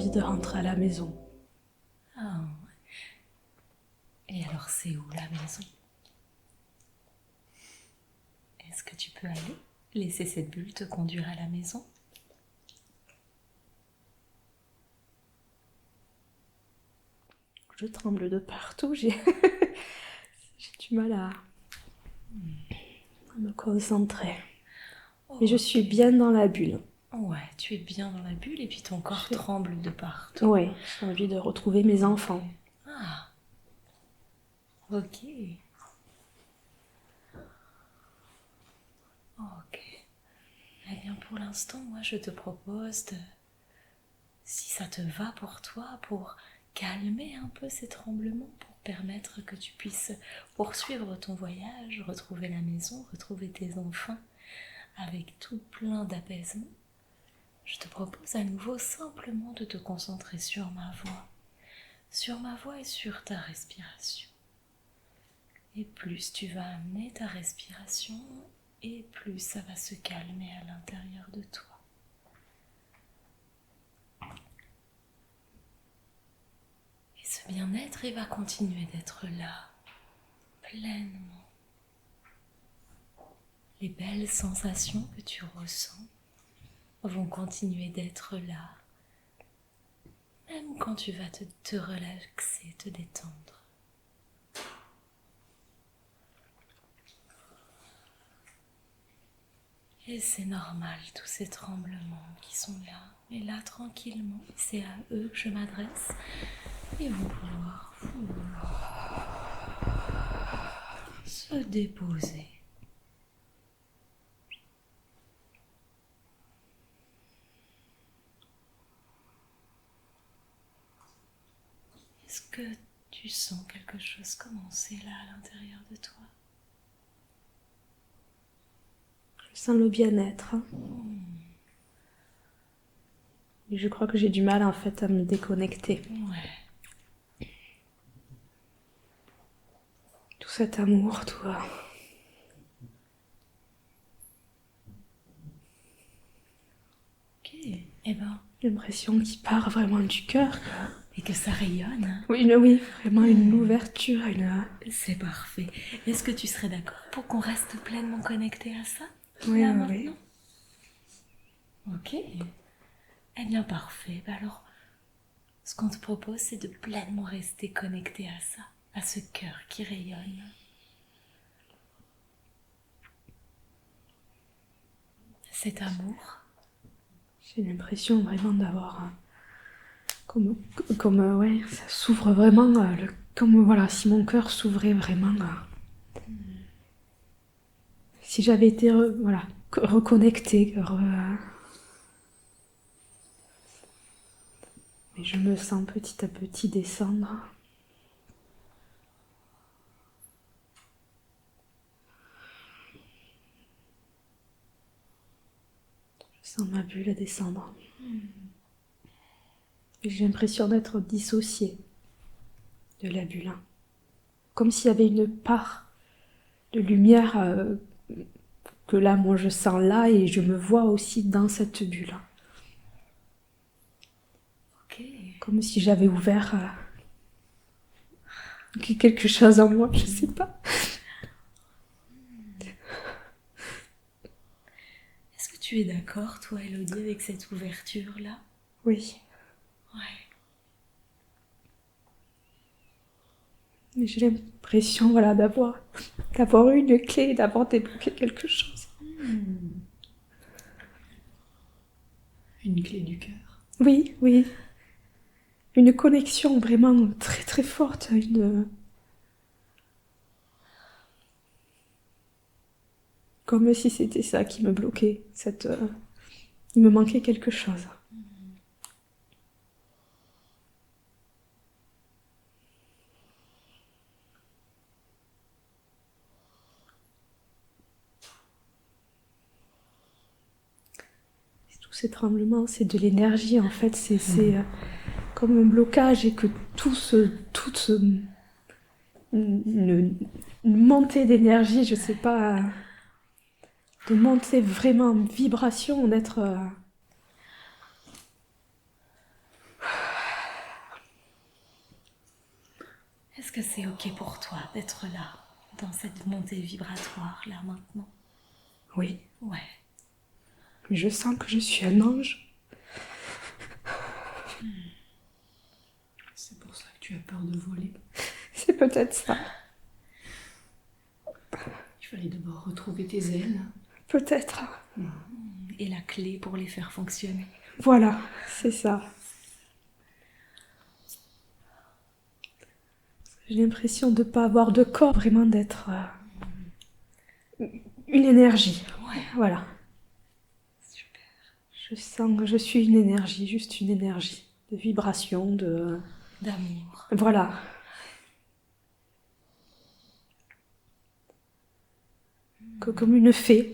envie de rentrer à la maison. Ah, et alors c'est où la maison? Est-ce que tu peux aller laisser cette bulle te conduire à la maison? Je tremble de partout, j'ai du mal à me concentrer. Mais je suis bien dans la bulle. Ouais, tu es bien dans la bulle et puis ton corps tremble de partout. Oui, j'ai envie de retrouver mes enfants. Ah, ok. Ok. Eh bien, pour l'instant, moi, je te propose de, si ça te va pour toi, pour calmer un peu ces tremblements, pour permettre que tu puisses poursuivre ton voyage, retrouver la maison, retrouver tes enfants, avec tout plein d'apaisement. Je te propose à nouveau simplement de te concentrer sur ma voix et sur ta respiration. Et plus tu vas amener ta respiration, et plus ça va se calmer à l'intérieur de toi. Et ce bien-être, il va continuer d'être là, pleinement. Les belles sensations que tu ressens vont continuer d'être là, même quand tu vas te relaxer, te détendre. Et c'est normal, tous ces tremblements qui sont là. Mais là, tranquillement, c'est à eux que je m'adresse. Ils vont pouvoir se déposer. Est-ce que tu sens quelque chose commencer là à l'intérieur de toi? Je sens le bien-être. Et je crois que j'ai du mal en fait à me déconnecter. Ouais. Tout cet amour, tout. Ok, eh ben. J'ai l'impression qu'il part vraiment du cœur. Et que ça rayonne. Oui, vraiment une ouverture, C'est parfait. Est-ce que tu serais d'accord pour qu'on reste pleinement connecté à ça? Oui, là, oui. maintenant? Ok. Eh bien, parfait. Alors, ce qu'on te propose, c'est de pleinement rester connecté à ça, à ce cœur qui rayonne. Cet amour. J'ai l'impression vraiment d'avoir ouais, ça s'ouvre vraiment, comme voilà, si mon cœur s'ouvrait vraiment, si j'avais été voilà, reconnectée, mais je me sens petit à petit descendre. Je sens ma bulle descendre. Et j'ai l'impression d'être dissociée de la bulle. Comme s'il y avait une part de lumière que là, moi, je sens là et je me vois aussi dans cette bulle. Ok. Comme si j'avais ouvert quelque chose en moi, je sais pas. Est-ce que tu es d'accord, toi, Elodie, avec cette ouverture-là? Oui. Ouais. Mais j'ai l'impression, voilà, d'avoir eu une clé, d'avoir débloqué quelque chose. Une clé du cœur. Oui. Une connexion vraiment très très forte, comme si c'était ça qui me bloquait. Il me manquait quelque chose. Tous ces tremblements, c'est de l'énergie en fait, c'est comme un blocage et que une montée d'énergie, je sais pas, de monter vraiment en vibration, d'être Est-ce que c'est ok pour toi d'être là, dans cette montée vibratoire, là, maintenant? Oui, Ouais. mais je sens que je suis un ange. C'est pour ça que tu as peur de voler. C'est peut-être ça. Il fallait d'abord retrouver tes ailes. Peut-être. Et la clé pour les faire fonctionner. Voilà, c'est ça. J'ai l'impression de ne pas avoir de corps, vraiment d'être une énergie. Ouais. Voilà. Super. Je sens que je suis une énergie, juste une énergie. De vibration, de... D'amour. Voilà. Comme une fée.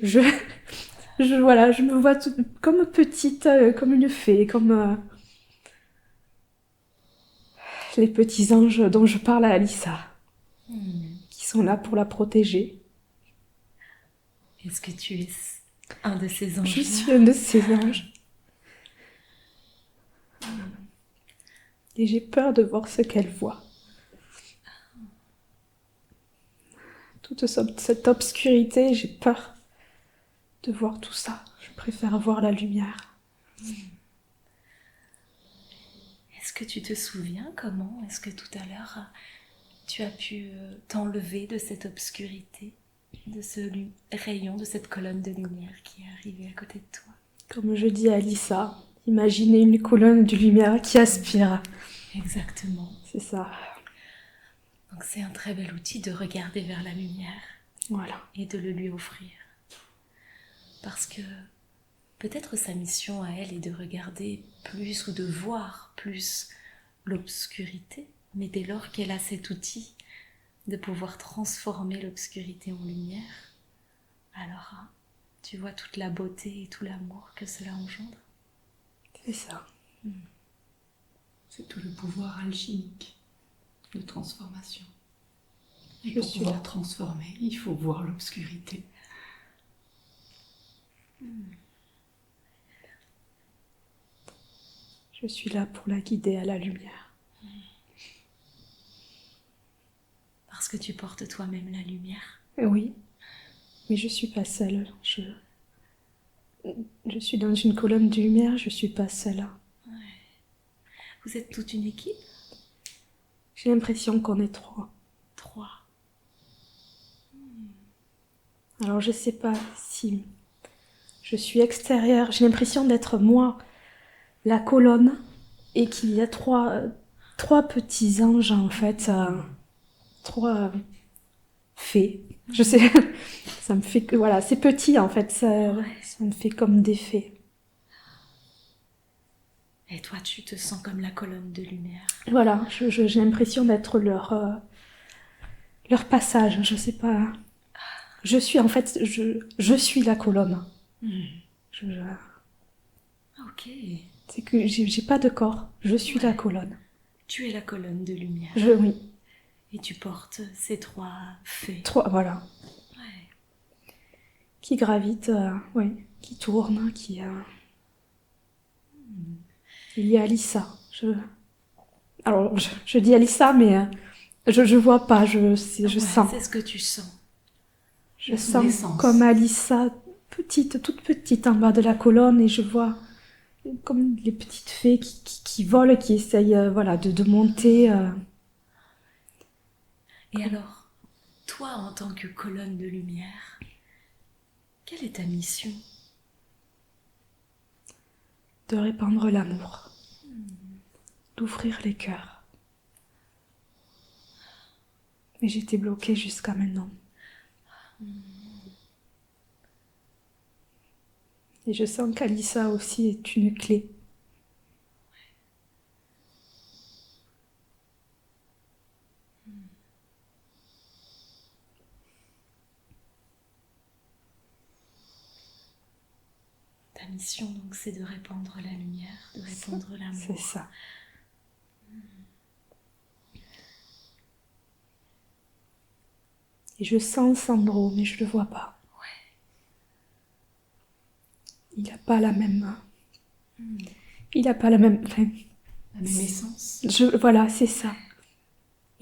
Voilà, je me vois comme petite, comme une fée, comme les petits anges dont je parle à Alissa, qui sont là pour la protéger. Est-ce que tu es un de ces anges? Je suis un de ces anges. Et j'ai peur de voir ce qu'elle voit. Toute cette obscurité, j'ai peur de voir tout ça. Je préfère voir la lumière. Est-ce que tu te souviens comment est-ce que tout à l'heure tu as pu t'enlever de cette obscurité, de ce rayon, de cette colonne de lumière qui est arrivée à côté de toi? Comme je dis à Alissa, imaginez une colonne de lumière qui aspire. Exactement. C'est ça. Donc c'est un très bel outil de regarder vers la lumière. Voilà. Et de le lui offrir. Parce que peut-être sa mission à elle est de regarder plus ou de voir plus l'obscurité, mais dès lors qu'elle a cet outil de pouvoir transformer l'obscurité en lumière, alors tu vois toute la beauté et tout l'amour que cela engendre. C'est ça. C'est tout le pouvoir alchimique de transformation. Et Je pour suis pouvoir là. transformer, il faut voir l'obscurité. Je suis là pour la guider à la lumière. Parce que tu portes toi-même la lumière. Oui, mais je suis pas seule. Je suis dans une colonne de lumière, je suis pas seule. Vous êtes toute une équipe? J'ai l'impression qu'on est trois. 3. Alors je sais pas si je suis extérieure. J'ai l'impression d'être moi, la colonne, et qu'il y a trois petits anges en fait, trois fées. Je sais, ça me fait que voilà, c'est petit en fait, ça me fait comme des fées. Et toi, tu te sens comme la colonne de lumière. Voilà, j'ai l'impression d'être leur passage. Je sais pas. Je suis en fait, je suis la colonne. Ok. C'est que j'ai pas de corps. Je suis la colonne. Tu es la colonne de lumière. Oui. Et tu portes ces 3 fées. Trois, voilà. Ouais. Qui gravitent, oui, qui tournent, qui. Il y a Alissa. Alors, je dis Alissa, mais je vois pas, je sens. C'est ce que tu sens. Je sens comme Alissa, toute petite en bas de la colonne, et je vois comme les petites fées qui volent, qui essayent voilà, de monter. Et alors, toi, en tant que colonne de lumière, quelle est ta mission? De répandre l'amour, d'ouvrir les cœurs. Mais j'étais bloquée jusqu'à maintenant. Et je sens qu'Alissa aussi est une clé. Ta mission, donc, c'est de répandre la lumière, de répandre l'amour. C'est ça. Et je sens Sandro, mais je le vois pas. Il n'a pas la même. Il n'a pas la même. La même essence. Voilà, c'est ça.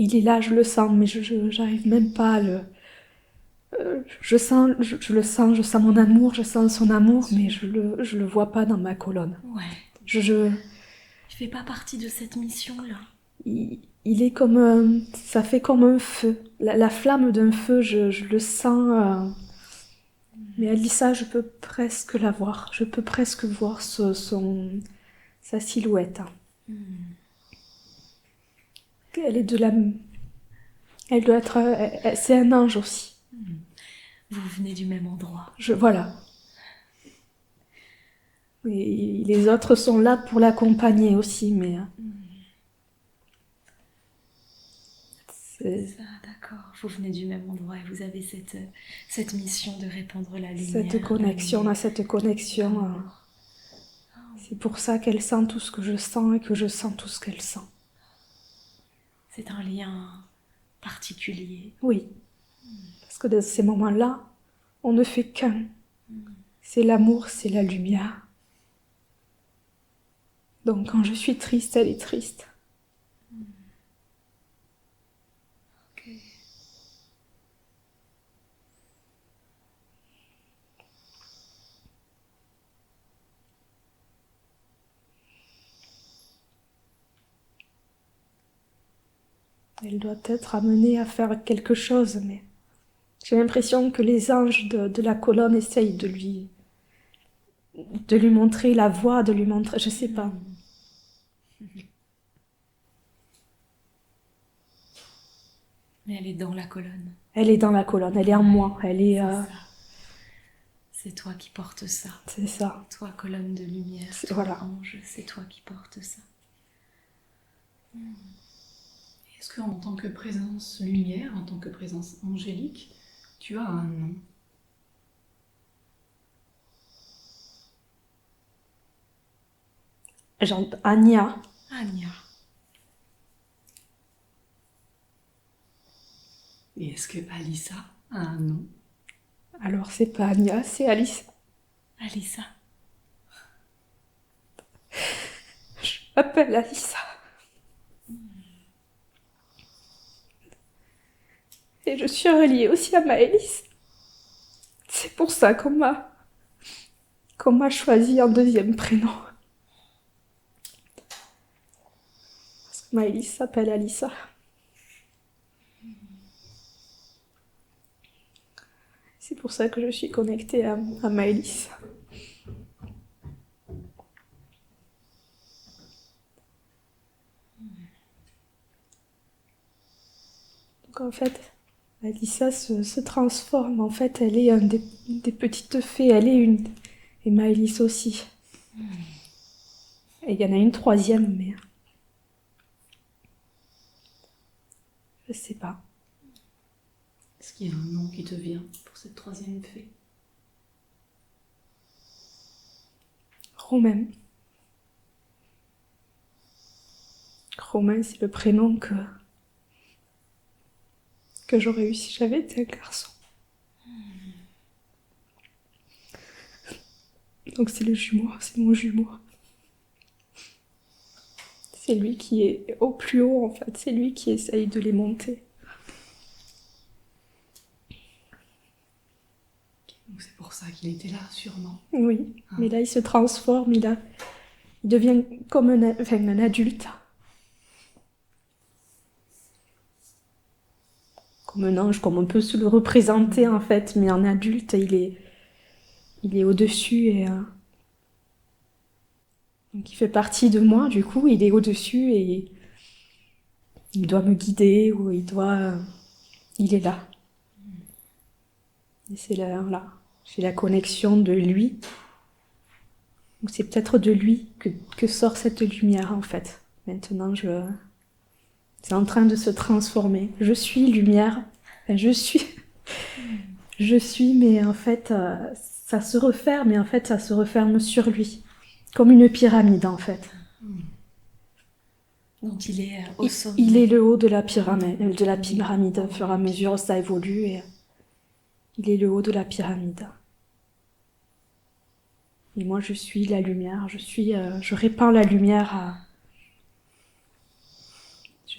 Il est là, je le sens, mais j'arrive même pas à le... je le sens, je sens mon amour, je sens son amour, mais je le vois pas dans ma colonne. Ouais. Je, Il fait pas partie de cette mission-là. il est comme ça fait comme un feu. La flamme d'un feu, je le sens. Mais Alissa, je peux presque la voir. Je peux presque voir sa silhouette. Elle est de la... Elle doit être... c'est un ange aussi. Vous venez du même endroit. Voilà. Et les autres sont là pour l'accompagner aussi, mais... Ça, d'accord. Vous venez du même endroit et vous avez cette mission de répandre la lumière. Cette connexion, là, cette connexion... C'est pour ça qu'elle sent tout ce que je sens et que je sens tout ce qu'elle sent. C'est un lien particulier. Oui. Parce que dans ces moments-là, on ne fait qu'un. C'est l'amour, c'est la lumière. Donc quand je suis triste, elle est triste. Ok. Elle doit être amenée à faire quelque chose, mais j'ai l'impression que les anges de la colonne essayent de lui montrer la voie, de lui montrer... Je sais pas. Mais elle est dans la colonne. Elle est dans la colonne, elle est en moi, elle est... C'est ça. C'est toi qui portes ça. C'est ça. Toi, colonne de lumière, toi, Voilà. ange, c'est toi qui portes ça. Est-ce qu'en tant que présence lumière, en tant que présence angélique, tu as un nom? J'entends Anya. Anya. Et est-ce que Alissa a un nom? Alors c'est pas Anya, c'est Alice. Alissa. Je m'appelle Alissa. Et je suis reliée aussi à Maëlys. C'est pour ça qu'on m'a choisi un deuxième prénom. Parce que Maëlys s'appelle Alissa. C'est pour ça que je suis connectée à Maëlys. Donc en fait, Alissa se transforme. En fait, elle est des petites fées. Elle est une... Et Maëlys aussi. Et il y en a une troisième, mais... Je sais pas. Est-ce qu'il y a un nom qui te vient pour cette troisième fée? Romain. Romain, c'est le prénom que j'aurais eu si j'avais été un garçon. Donc c'est le jumeau, c'est mon jumeau. C'est lui qui est au plus haut, en fait. C'est lui qui essaye de les monter. Donc c'est pour ça qu'il était là, sûrement. Oui, mais là, il se transforme, il devient comme un adulte. Comme un ange, comme on peut se le représenter, en fait. Mais en adulte, il est au-dessus et... Donc il fait partie de moi, du coup, il est au-dessus et il doit me guider ou il est là. Et c'est là. J'ai la connexion de lui. Donc c'est peut-être de lui que sort cette lumière, en fait. Maintenant, c'est en train de se transformer. Je suis lumière. Enfin, je suis, mais en fait, ça se referme, mais en fait, ça se referme sur lui. Comme une pyramide, en fait. Donc il est au sommet. Il est le haut de la pyramide. Au fur et à mesure, ça évolue et il est le haut de la pyramide. Et moi, je suis la lumière. Je répands la lumière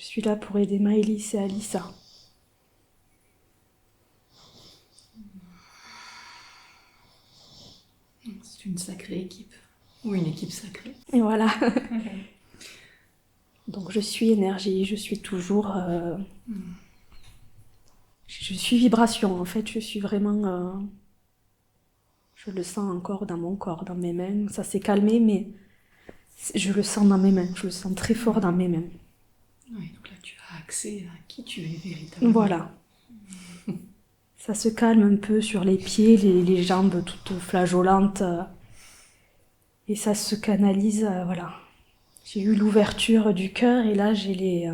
suis là pour aider Maëlys et Alissa. C'est une sacrée équipe. Ou une équipe sacrée. Et voilà. Donc je suis énergie, je suis toujours... Je suis vibration, en fait. Je suis vraiment... Je le sens encore dans mon corps, dans mes mains. Ça s'est calmé, mais je le sens dans mes mains. Je le sens très fort dans mes mains. Oui, donc là, tu as accès à qui tu es véritablement. Voilà. Ça se calme un peu sur les pieds, les jambes toutes flageolantes. Et ça se canalise, voilà. J'ai eu l'ouverture du cœur et là, j'ai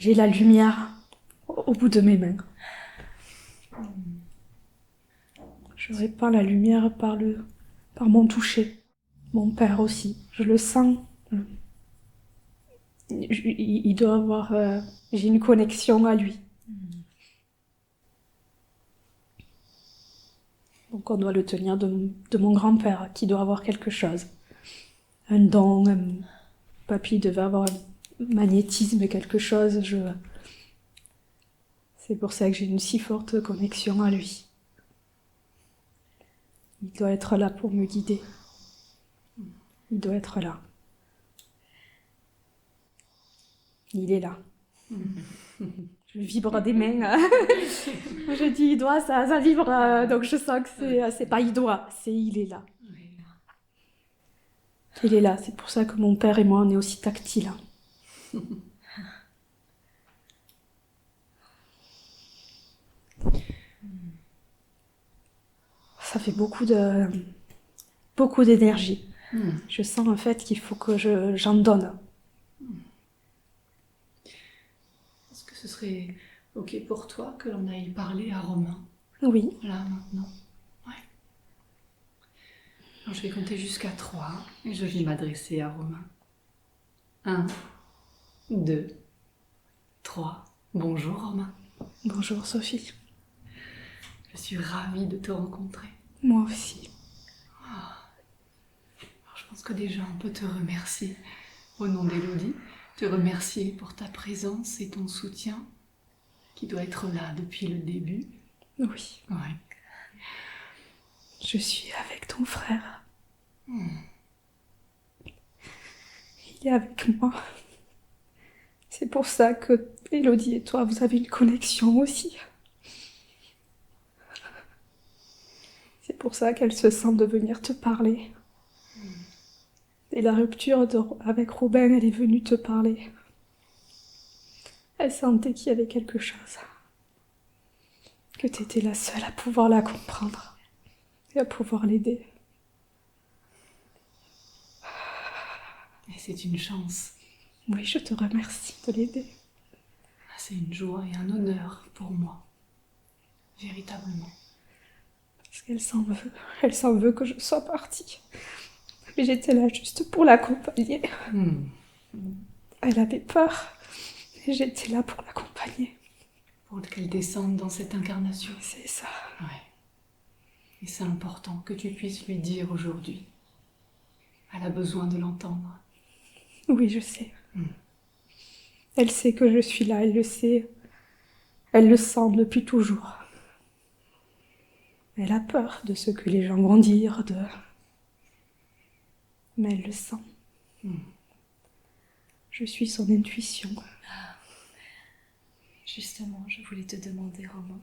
la lumière au bout de mes mains. Je répands la lumière par mon toucher. Mon père aussi, je le sens. Il doit avoir... j'ai une connexion à lui. Donc on doit le tenir de mon grand-père, qui doit avoir quelque chose. Un don, papy devait avoir un magnétisme, quelque chose. C'est pour ça que j'ai une si forte connexion à lui. Il doit être là pour me guider. Il doit être là. Il est là. Je vibre des mains. Je dis il doit, ça vibre. Donc je sens que c'est pas il doit, c'est il est là. Il est là. C'est pour ça que mon père et moi, on est aussi tactiles. Ça fait beaucoup d'énergie. Je sens en fait qu'il faut que j'en donne. Est-ce que ce serait ok pour toi que l'on aille parler à Romain? Oui. Là, maintenant. Ouais. Alors, je vais compter jusqu'à 3 et je vais m'adresser à Romain. 1, 2, 3. Bonjour Romain. Bonjour Sophie. Je suis ravie de te rencontrer. Moi aussi. Alors, je pense que déjà on peut te remercier au nom d'Élodie, te remercier pour ta présence et ton soutien qui doit être là depuis le début. Oui. Ouais. Je suis avec ton frère. Il est avec moi. C'est pour ça que Élodie et toi, vous avez une connexion aussi. C'est pour ça qu'elle se sent de venir te parler. Et la rupture avec Robin, elle est venue te parler. Elle sentait qu'il y avait quelque chose. Que tu étais la seule à pouvoir la comprendre. Et à pouvoir l'aider. Et c'est une chance. Oui, je te remercie de l'aider. C'est une joie et un honneur pour moi. Véritablement. Parce qu'elle s'en veut. Elle s'en veut que je sois partie. Mais j'étais là juste pour l'accompagner. Elle avait peur. Et j'étais là pour l'accompagner. Pour qu'elle descende dans cette incarnation. C'est ça. Ouais. Et c'est important que tu puisses lui dire aujourd'hui. Elle a besoin de l'entendre. Oui, je sais. Elle sait que je suis là, elle le sait. Elle le sent depuis toujours. Elle a peur de ce que les gens vont dire, mais elle le sent. Je suis son intuition. Justement, je voulais te demander, Romain,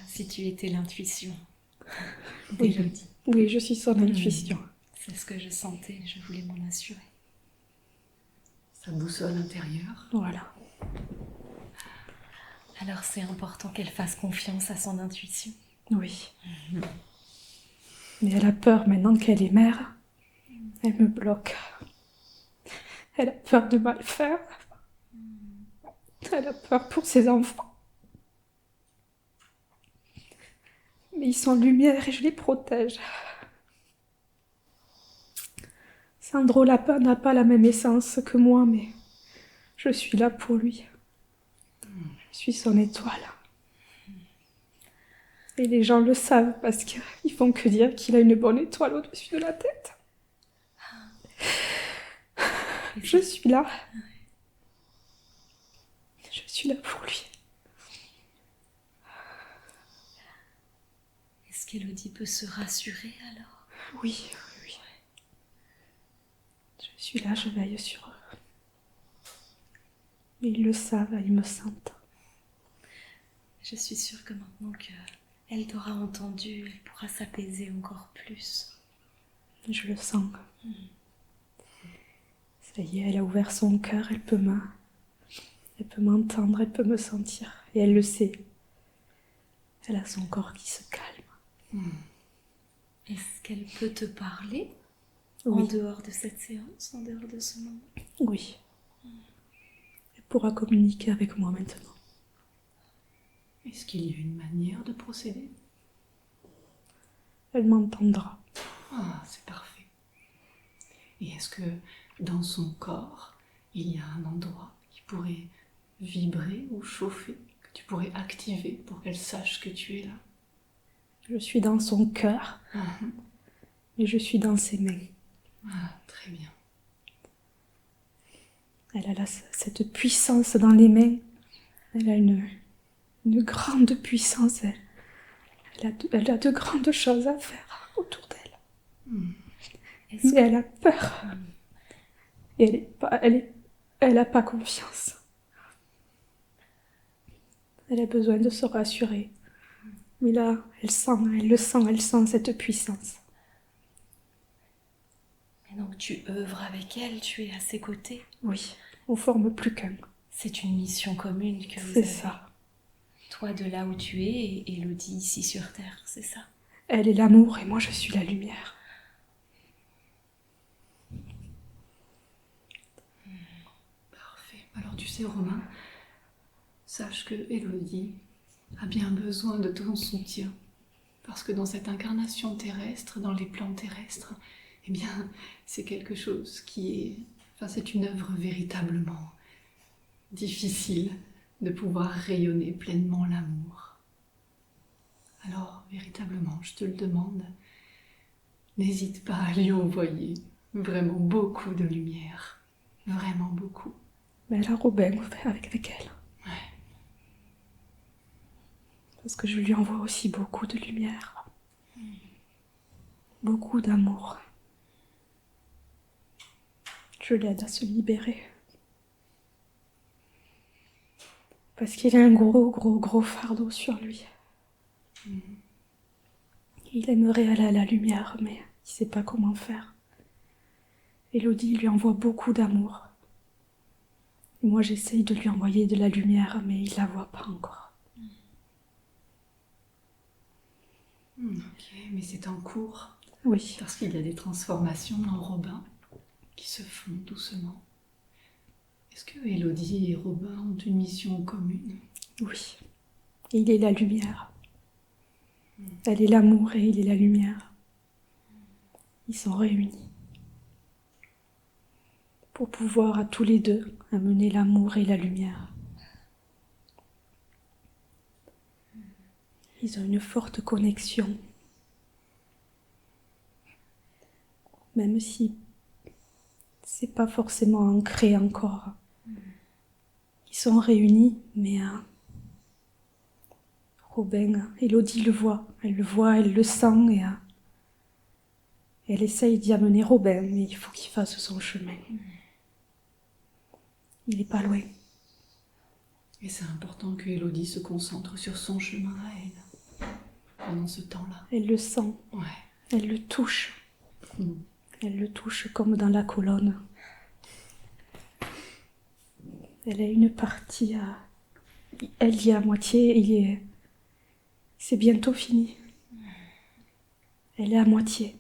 si tu étais l'intuition d'Élodie. Oui, je suis son intuition. C'est ce que je sentais, je voulais m'en assurer. Sa boussole intérieure. Voilà. Alors c'est important qu'elle fasse confiance à son intuition. Oui. Mais elle a peur maintenant qu'elle est mère. Elle me bloque. Elle a peur de mal faire. Elle a peur pour ses enfants. Mais ils sont lumière et je les protège. Sandro Lapin n'a pas la même essence que moi, mais je suis là pour lui. Je suis son étoile. Et les gens le savent parce qu'ils font que dire qu'il a une bonne étoile au-dessus de la tête. Je suis là. Je suis là pour lui. Est-ce qu'Élodie peut se rassurer alors? Oui, oui. Je suis là, je veille sur eux. Ils le savent, ils me sentent. Je suis sûre que maintenant qu'elle t'aura entendu, elle pourra s'apaiser encore plus. Je le sens. Ça y est, elle a ouvert son cœur, elle peut m'entendre, elle peut me sentir. Et elle le sait. Elle a son corps qui se calme. Est-ce qu'elle peut te parler Oui. en dehors de cette séance, en dehors de ce moment? Oui. Elle pourra communiquer avec moi maintenant. Est-ce qu'il y a une manière de procéder? Elle m'entendra. Ah, c'est parfait. Et est-ce que dans son corps, il y a un endroit qui pourrait vibrer ou chauffer, que tu pourrais activer pour qu'elle sache que tu es là? Je suis dans son cœur, et je suis dans ses mains. Ah, très bien. Elle a cette puissance dans les mains. Elle a une grande puissance. Elle a de grandes choses à faire autour d'elle. Mais elle a peur. Et elle a pas confiance. Elle a besoin de se rassurer. Mais là, elle sent cette puissance. Et donc tu œuvres avec elle, tu es à ses côtés. Oui, on forme plus qu'un. C'est une mission commune que vous C'est avez. ça. Toi de là où tu es et Élodie ici sur Terre, c'est ça? Elle est l'amour et moi je suis la lumière. Parfait. Alors tu sais, Romain, sache que Élodie a bien besoin de ton soutien. Parce que dans cette incarnation terrestre, dans les plans terrestres, eh bien, c'est quelque chose qui est... Enfin, c'est une œuvre véritablement difficile de pouvoir rayonner pleinement l'amour. Alors, véritablement, je te le demande, n'hésite pas à lui envoyer vraiment beaucoup de lumière. Vraiment beaucoup. Mais elle a Robin avec elle. Ouais. Parce que je lui envoie aussi beaucoup de lumière. Beaucoup d'amour. Je l'aide à se libérer. Parce qu'il a un gros fardeau sur lui. Il aimerait aller à la lumière, mais il ne sait pas comment faire. Élodie lui envoie beaucoup d'amour. Et moi, j'essaye de lui envoyer de la lumière, mais il ne la voit pas encore. Ok, mais c'est en cours. Oui. Parce qu'il y a des transformations en Robin qui se font doucement. Est-ce que Élodie et Robin ont une mission commune? Oui. Il est la lumière. Elle est l'amour et il est la lumière. Ils sont réunis. Pour pouvoir à tous les deux amener l'amour et la lumière. Ils ont une forte connexion. Même si c'est pas forcément ancré encore. Ils sont réunis, mais Robin, Élodie le voit, elle le sent et elle essaye d'y amener Robin, mais il faut qu'il fasse son chemin. Il est pas loin. Et c'est important que Élodie se concentre sur son chemin à elle, pendant ce temps-là. Elle le sent, Ouais. elle le touche. Mm. Elle le touche comme dans la colonne. Elle a une partie à... Elle y est à moitié, c'est bientôt fini. Elle est à moitié.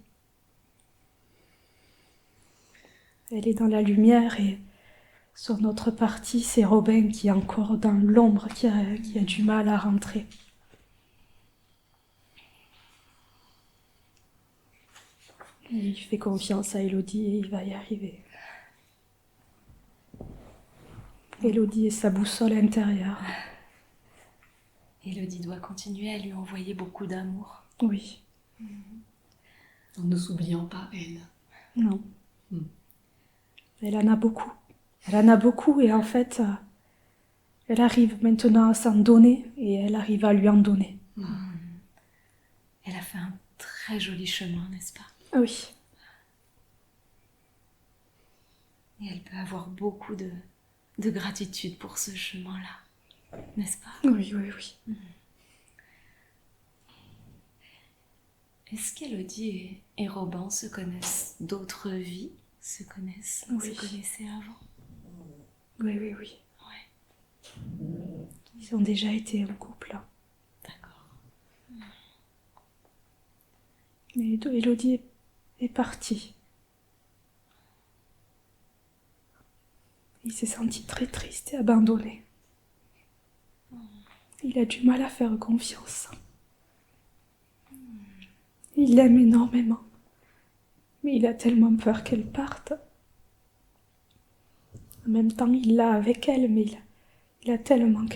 Elle est dans la lumière et son autre partie, c'est Robin qui est encore dans l'ombre, qui a du mal à rentrer. Et il fait confiance à Élodie et il va y arriver. Élodie est sa boussole intérieure. Élodie doit continuer à lui envoyer beaucoup d'amour. Oui. En ne s'oubliant pas elle. Non. Mm. Elle en a beaucoup. Elle en a beaucoup et en fait, elle arrive maintenant à s'en donner et elle arrive à lui en donner. Elle a fait un très joli chemin, n'est-ce pas? Ah oui, Et elle peut avoir beaucoup de gratitude pour ce chemin-là, n'est-ce pas? oui, oui, oui. Est-ce qu'Élodie et Robin se connaissent d'autres vies? Se Oui. connaissaient avant? Oui, oui, oui. Ouais, Ils ont déjà été en couple. d'accord. Mais Élodie est partie. Il s'est senti très triste et abandonné. Il a du mal à faire confiance. Il l'aime énormément. Mais il a tellement peur qu'elle parte. En même temps, il l'a avec elle, mais il a tellement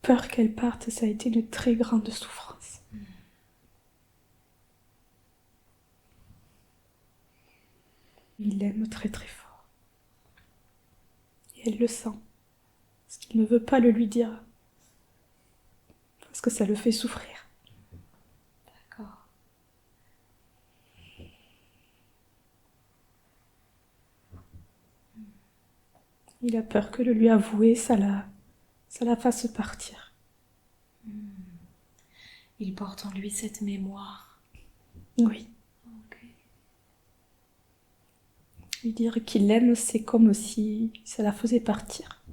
peur qu'elle parte. Ça a été une très grande souffrance. Il l'aime très très fort. Et elle le sent. Parce qu'il ne veut pas le lui dire. Parce que ça le fait souffrir. D'accord. Il a peur que le lui avouer, ça la fasse partir. Il porte en lui cette mémoire. Oui. Ok. Lui dire qu'il l'aime, c'est comme si ça la faisait partir.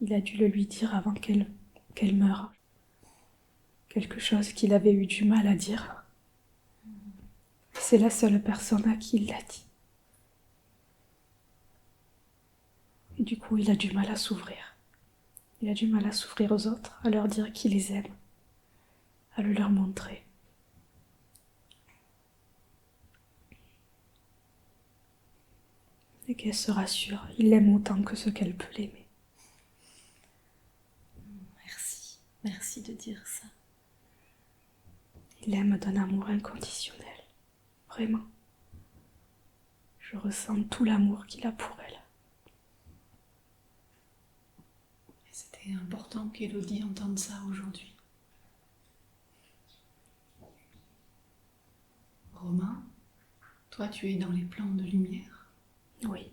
Il a dû le lui dire avant qu'elle meure. Quelque chose qu'il avait eu du mal à dire. C'est la seule personne à qui il l'a dit. Et du coup, il a du mal à s'ouvrir. Il a du mal à s'ouvrir aux autres, à leur dire qu'il les aime, à le leur montrer. Et qu'elle se rassure, il l'aime autant que ce qu'elle peut l'aimer. Merci. Merci de dire ça. Il l'aime d'un amour inconditionnel. Vraiment. Je ressens tout l'amour qu'il a pour elle. Et c'était important qu'Élodie entende ça aujourd'hui. Romain, toi tu es dans les plans de lumière. Oui,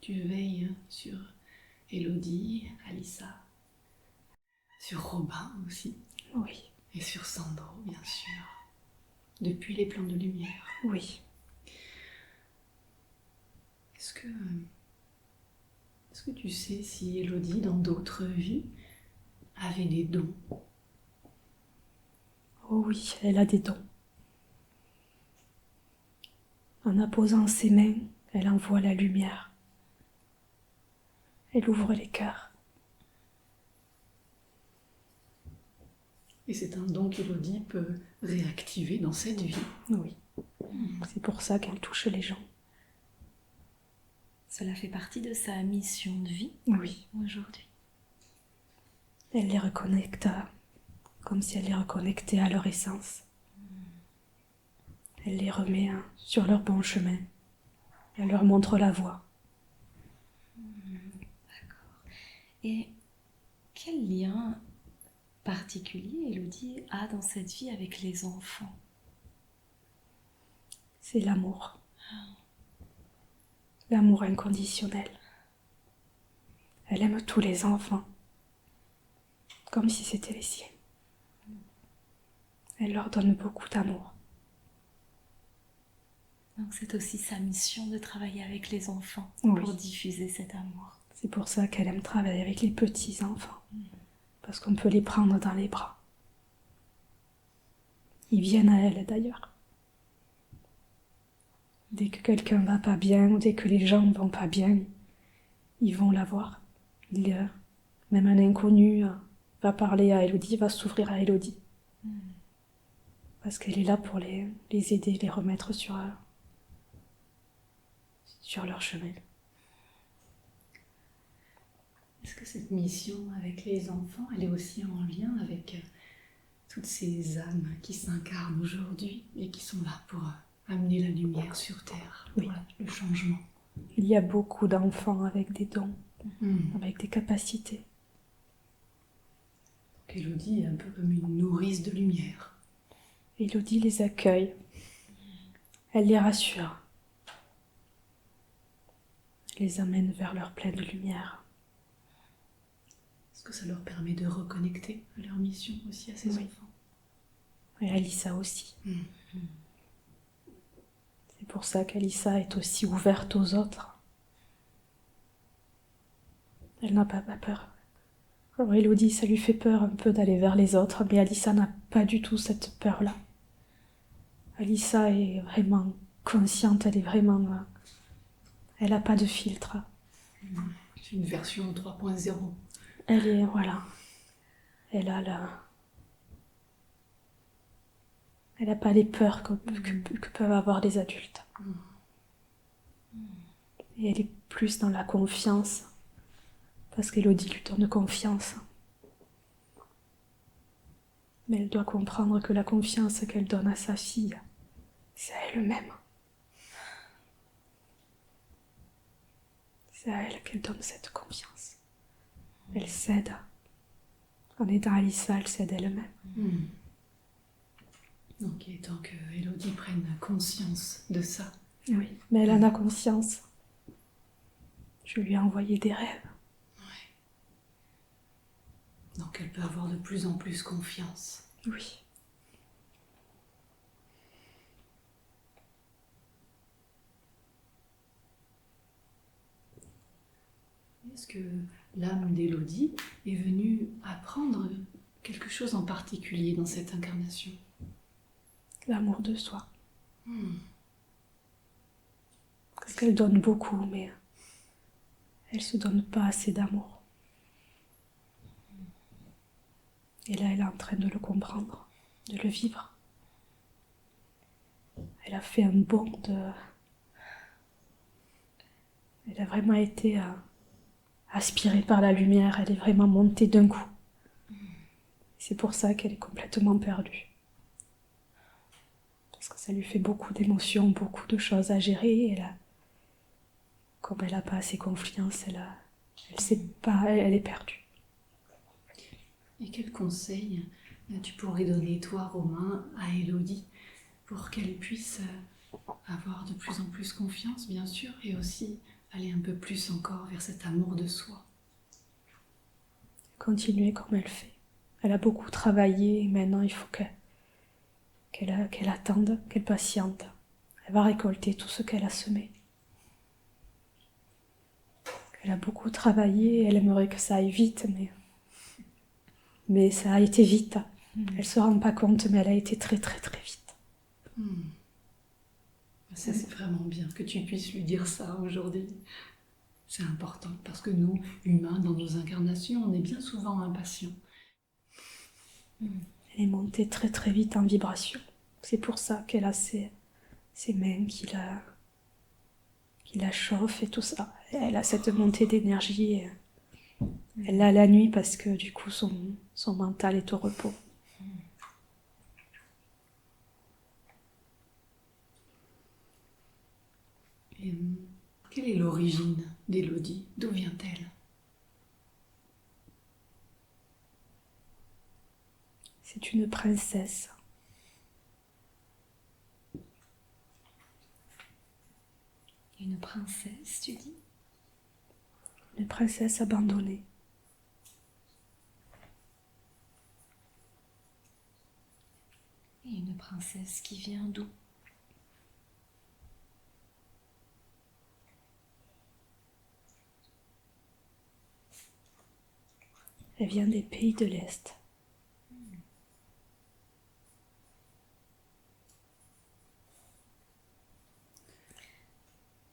Tu veilles sur Élodie, Alissa, sur Robin aussi, oui, et sur Sandro, bien sûr, depuis les plans de lumière. oui. Est-ce que tu sais si Élodie, dans d'autres vies, avait des dons? Oh oui, elle a des dons. En apposant ses mains, elle envoie la lumière. Elle ouvre les cœurs. Et c'est un don qu'Élodie peut réactiver dans cette vie. Oui. C'est pour ça qu'elle touche les gens. Cela fait partie de sa mission de vie Oui. aujourd'hui. Elle les reconnecte comme si elle les reconnectait à leur essence. Elle les remet sur leur bon chemin. Elle leur montre la voie. Et quel lien particulier Élodie a dans cette vie avec les enfants? C'est l'amour. L'amour inconditionnel. Elle aime tous les enfants, comme si c'était les siens. Elle leur donne beaucoup d'amour. Donc c'est aussi sa mission de travailler avec les enfants Oui. pour diffuser cet amour. C'est pour ça qu'elle aime travailler avec les petits enfants, parce qu'on peut les prendre dans les bras. Ils viennent à elle d'ailleurs. Dès que quelqu'un va pas bien, ou dès que les gens vont pas bien, ils vont la voir. Même un inconnu va parler à Élodie, va s'ouvrir à Élodie. Parce qu'elle est là pour les aider, les remettre sur leur chemin. Est-ce que cette mission avec les enfants, elle est aussi en lien avec toutes ces âmes qui s'incarnent aujourd'hui et qui sont là pour amener la lumière sur Terre, pour Oui. le changement. Il y a beaucoup d'enfants avec des dons, Hmm. avec des capacités. Donc Élodie est un peu comme une nourrice de lumière. Élodie les accueille. Elle les rassure. Elle les amène vers leur pleine lumière. Est-ce que ça leur permet de reconnecter à leur mission aussi, à ces Oui. enfants? Et Alissa aussi. Hmm. C'est pour ça qu'Alissa est aussi ouverte aux autres. Elle n'a pas peur. Alors Élodie, ça lui fait peur un peu d'aller vers les autres, mais Alissa n'a pas du tout cette peur-là. Alissa est vraiment consciente, elle est vraiment... elle n'a pas de filtre. C'est une version 3.0. Elle est... voilà. Elle a la... Elle n'a pas les peurs que peuvent avoir les adultes. Et elle est plus dans la confiance. Parce qu'Élodie lui donne confiance. Mais elle doit comprendre que la confiance qu'elle donne à sa fille, c'est à elle-même. C'est à elle qu'elle donne cette confiance. Elle cède. En aidant Alissa, elle cède elle-même. Hmm. Donc il est temps que Élodie prenne conscience de ça. Oui, mais elle en a conscience. Je lui ai envoyé des rêves. Donc elle peut avoir de plus en plus confiance. Oui. Est-ce que l'âme d'Élodie est venue apprendre quelque chose en particulier dans cette incarnation? L'amour de soi. Hmm. Parce qu'elle donne beaucoup, mais elle se donne pas assez d'amour. Et là, elle est en train de le comprendre, de le vivre. Elle a fait un bond de... Elle a vraiment été aspirée par la lumière, elle est vraiment montée d'un coup. C'est pour ça qu'elle est complètement perdue. Parce que ça lui fait beaucoup d'émotions, beaucoup de choses à gérer. Et là, comme elle n'a pas assez confiance, elle sait pas, elle est perdue. Et quel conseil tu pourrais donner, toi, Romain, à Élodie pour qu'elle puisse avoir de plus en plus confiance, bien sûr, et aussi aller un peu plus encore vers cet amour de soi? Continuer comme elle fait. Elle a beaucoup travaillé et maintenant il faut qu'elle attende, qu'elle patiente. Elle va récolter tout ce qu'elle a semé. Elle a beaucoup travaillé, elle aimerait que ça aille vite, mais ça a été vite. Elle se rend pas compte, mais elle a été très très très vite. Ça, c'est vraiment bien que tu puisses lui dire ça aujourd'hui. C'est important parce que nous, humains, dans nos incarnations, on est bien souvent impatients. Elle est montée très très vite en vibration. C'est pour ça qu'elle a ses mains qui la chauffent et tout ça. Elle a cette montée d'énergie. Elle l'a la nuit parce que du coup son mental est au repos. Et quelle est l'origine d'Élodie? D'où vient-elle? C'est une princesse. Une princesse, tu dis? Une princesse abandonnée. Et une princesse qui vient d'où? Elle vient des pays de l'Est.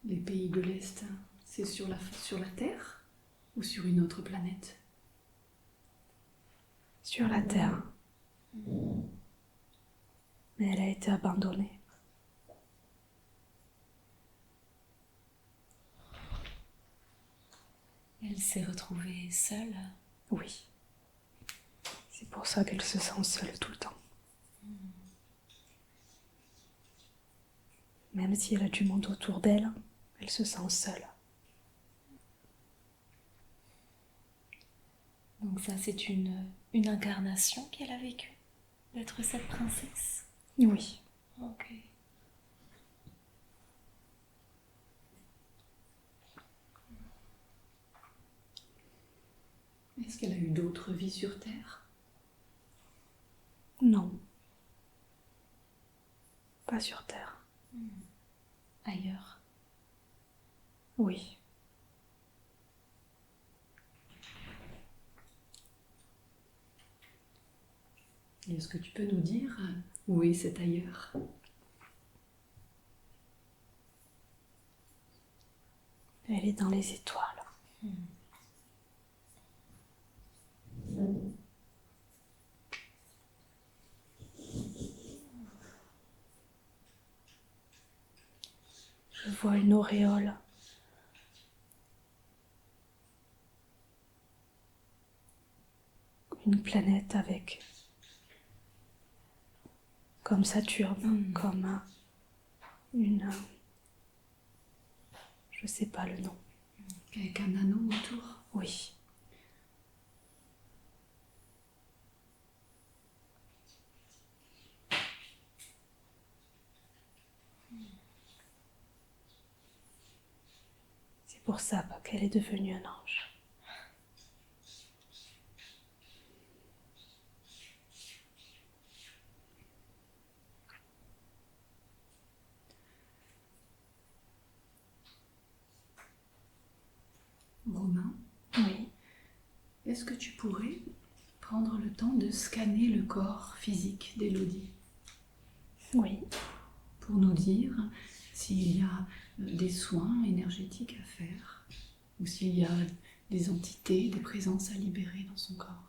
Les pays de l'Est, c'est sur la Terre ou sur une autre planète? Sur la terre. Mais elle a été abandonnée. Elle s'est retrouvée seule. Oui. C'est pour ça qu'elle se sent seule tout le temps. Même si elle a du monde autour d'elle, elle se sent seule. Donc ça, c'est une incarnation qu'elle a vécue, d'être cette princesse. Oui. Ok. Est-ce qu'elle a eu d'autres vies sur Terre? Non. Pas sur Terre. Ailleurs. Oui. Et est-ce que tu peux nous dire où est cet ailleurs? Elle est dans les étoiles. Je vois une auréole. Une planète avec, comme Saturne, comme une, je sais pas le nom. Avec un anneau autour? Oui. C'est pour ça qu'elle est devenue un ange. Romain, Oui. est-ce que tu pourrais prendre le temps de scanner le corps physique d'Élodie Oui. pour nous dire s'il y a des soins énergétiques à faire ou s'il y a des entités, des présences à libérer dans son corps?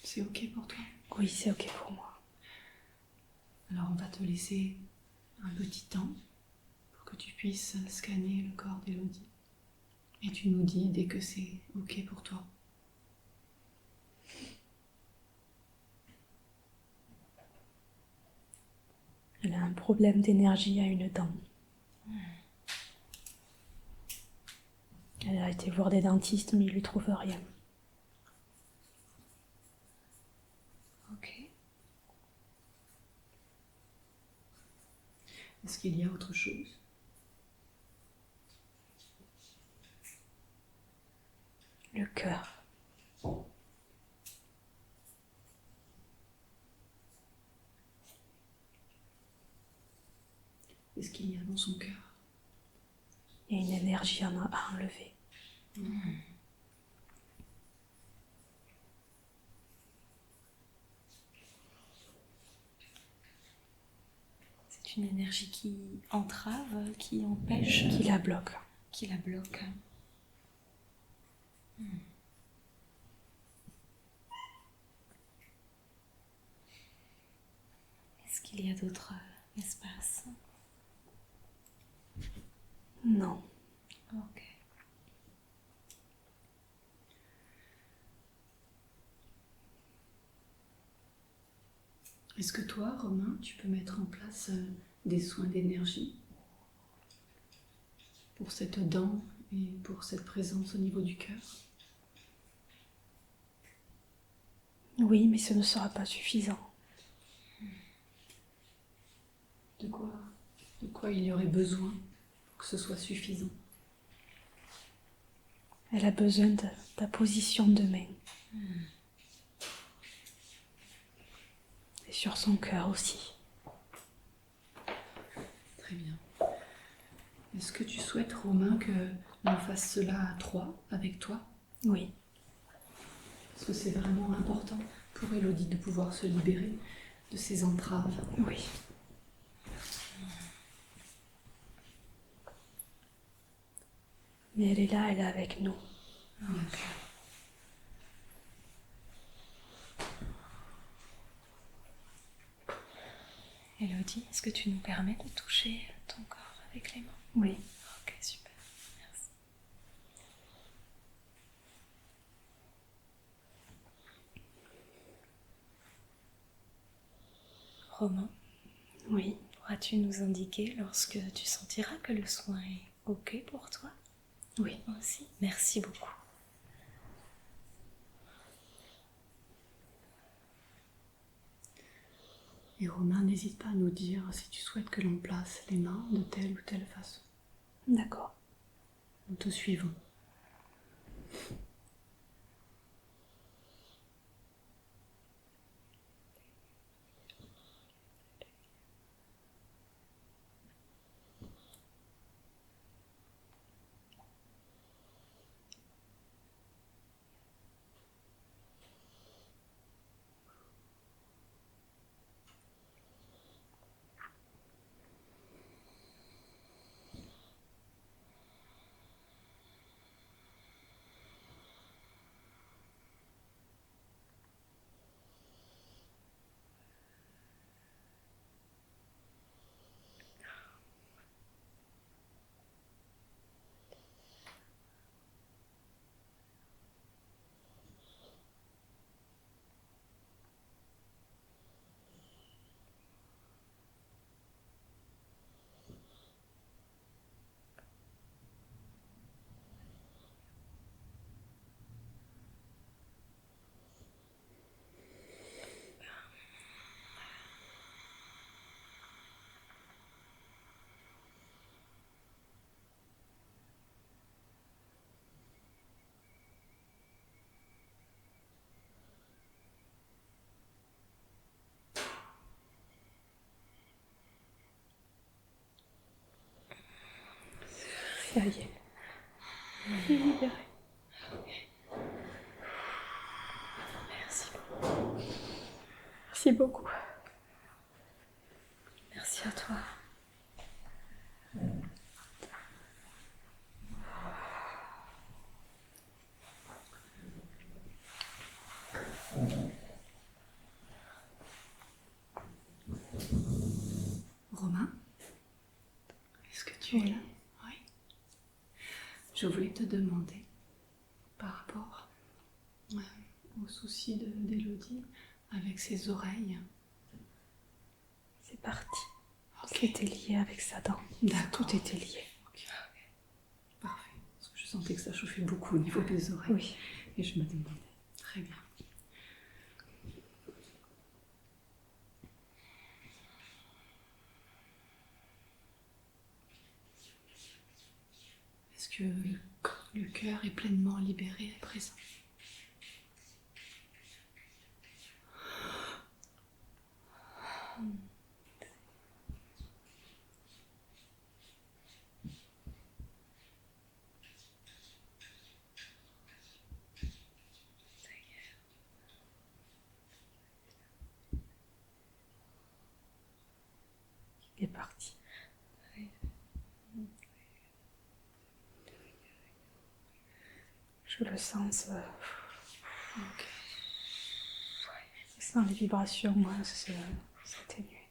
C'est ok pour toi? Oui, c'est ok pour moi. Alors on va te laisser un petit temps pour que tu puisses scanner le corps d'Élodie. Et tu nous dis dès que c'est ok pour toi. Elle a un problème d'énergie à une dent. Elle a été voir des dentistes, mais ils lui trouvent rien. Ok. Est-ce qu'il y a autre chose? Le cœur. Qu'est-ce qu'il y a dans son cœur? Il y a une énergie à enlever. C'est une énergie qui entrave, qui empêche, Qui la bloque. qui la bloque. Est-ce qu'il y a d'autres espaces? Non. Ok. Est-ce que toi, Romain, tu peux mettre en place des soins d'énergie pour cette dent et pour cette présence au niveau du cœur? Oui, mais ce ne sera pas suffisant. De quoi il y aurait besoin pour que ce soit suffisant? Elle a besoin de ta position de main. Et sur son cœur aussi. Très bien. Est-ce que tu souhaites, Romain, que l'on fasse cela à trois avec toi? Oui. Parce que c'est vraiment important pour Élodie de pouvoir se libérer de ses entraves. Oui. Mais elle est là, elle est avec nous. Bien sûr. Élodie, est-ce que tu nous permets de toucher ton corps avec les mains? Oui. Ok, super. Merci. Romain, Oui. pourras-tu nous indiquer lorsque tu sentiras que le soin est OK pour toi? Oui. Aussi, merci beaucoup. Et Romain, n'hésite pas à nous dire si tu souhaites que l'on place les mains de telle ou telle façon. D'accord. Nous te suivons. Ça y est. Je suis libérée. Merci beaucoup. Merci beaucoup. Merci à toi. Romain, est-ce que tu es là? Oui. Je voulais te demander, par rapport au souci d'Élodie avec ses oreilles. C'est parti. Ok. C'était lié avec sa dent. D'accord. Tout était lié. Ok. Parfait. Parce que je sentais que ça chauffait beaucoup au niveau des oreilles. Oui. Et je me demandais. Très bien. Est-ce que le cœur est pleinement libéré à présent? Il est parti. Je le sens. Ok. Je sens les vibrations s'atténuer.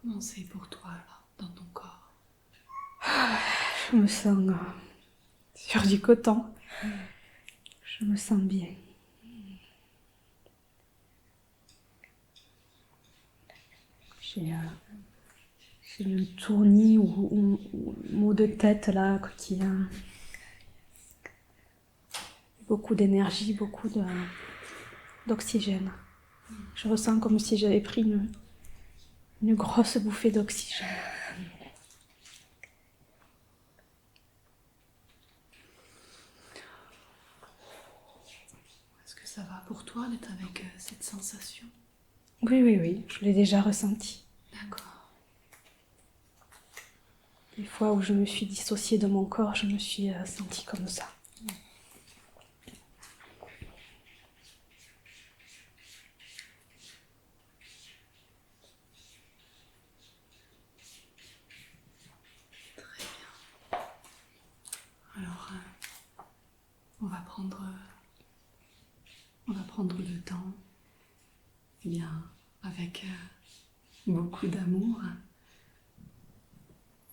Comment c'est pour toi là, dans ton corps? Je me sens sur du coton. Je me sens bien. J'ai un tournis ou mot de tête là qui a beaucoup d'énergie, beaucoup d'oxygène. Je ressens comme si j'avais pris une grosse bouffée d'oxygène. Est-ce que ça va pour toi d'être avec cette sensation? Oui, je l'ai déjà ressenti. D'accord. Les fois où je me suis dissociée de mon corps, je me suis sentie comme ça. Alors, on va prendre le temps, eh bien, avec beaucoup d'amour.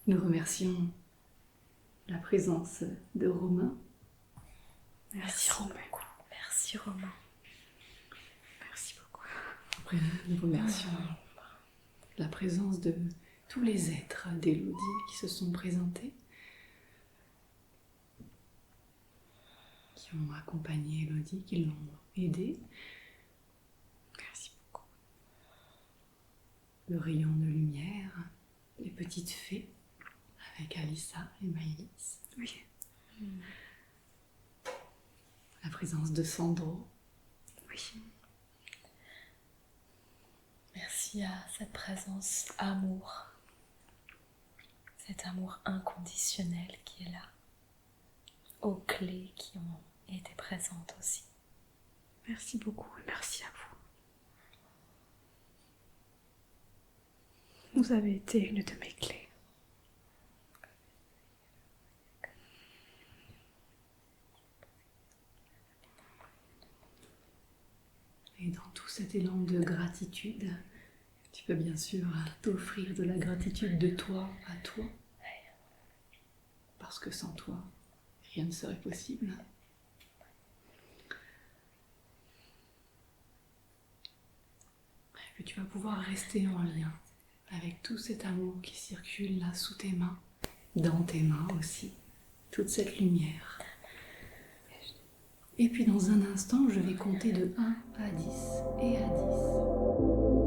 Nous remercions la présence de Romain. Merci Romain. Merci Romain. Merci beaucoup. Après, nous remercions la présence de tous les êtres d'Élodie qui se sont présentés, qui ont accompagné Élodie, qui l'ont aidée. Merci beaucoup. Le rayon de lumière, les petites fées avec Alissa et Maïlis. Oui. La présence de Sandro. Oui. Merci à cette présence amour, cet amour inconditionnel qui est là, aux clés qui ont été présentes aussi. Merci beaucoup et merci à vous. Vous avez été une de mes clés. Et dans tout cet élan de gratitude, tu peux bien sûr t'offrir de la gratitude de toi à toi. Parce que sans toi, rien ne serait possible. Que tu vas pouvoir rester en lien avec tout cet amour qui circule là sous tes mains, dans tes mains aussi, toute cette lumière. Et puis dans un instant, je vais compter de 1 à 10 et à 10.